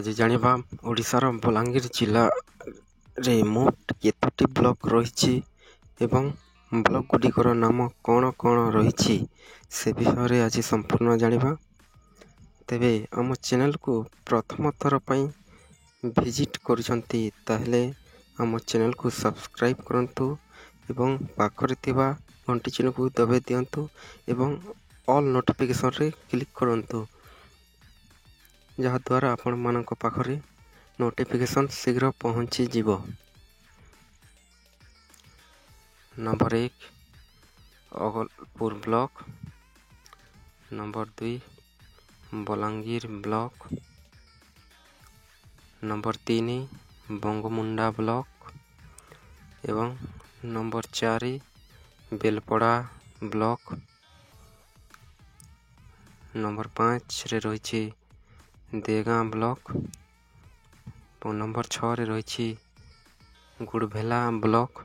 आज जानिबा ओडिशार बलांगीर जिला रे मोट केतोटी ब्लॉक रही एवं ब्लॉक गुड़िकर नाम कौन कौन रही से विषय आज संपूर्ण जानिबा। तेबे आम चैनल को प्रथम थर पई विजिट करुछंती ताहले आम चैनल को सब्सक्राइब करंतु एवं पाखरे थिबा घंटी चिन्ह को दबाई दियंतु एवं ऑल नोटिफिकेशन रे क्लिक करंतु जहा द्वारा आपण मानक पाखरे नोटिफिकेशन शीघ्र पहुंची जीवो। Number 1 Agalpur block, number 2 Balangir block, number 3 Bangomunda block एवं नंबर 4 बेलपड़ा ब्लॉक, नंबर 5 रे रही देगां ब्लॉक, नंबर 6 रे रही गुड़भेला ब्लॉक,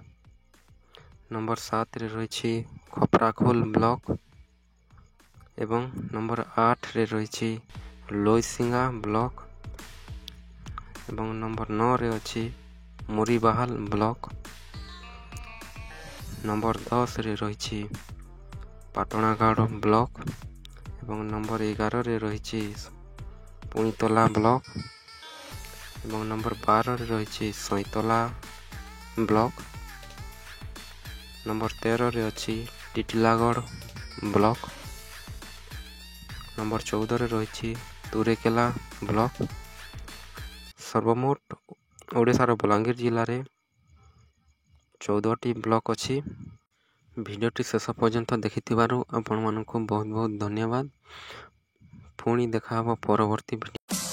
नंबर 7 रे रही खपराखोल ब्लॉक एवं नंबर 8 रे रही लोईसिंगा ब्लॉक एवं नंबर 9 रे अच्छी मुरीबाहाल ब्लॉक, नंबर 10 रे रही पाटनागढ़ ब्लॉक एवं नंबर 11 रे रही पुईतला ब्लॉक एवं नंबर 12 रे रही सईतला ब्लॉक, नंबर 13 रे अच्छी टिटिलागढ़ ब्लॉक, नंबर 14 रे रही तुरेकेला ब्लॉक। सर्वमोट ओडिशार बलांगीर जिले में 14टी ब्लॉक अच्छी। वीडियोटी शेष पर्यंत देखिथिबारु आपण मानकु बहुत बहुत धन्यवाद। पुणी देखा परवर्ती वीडियो।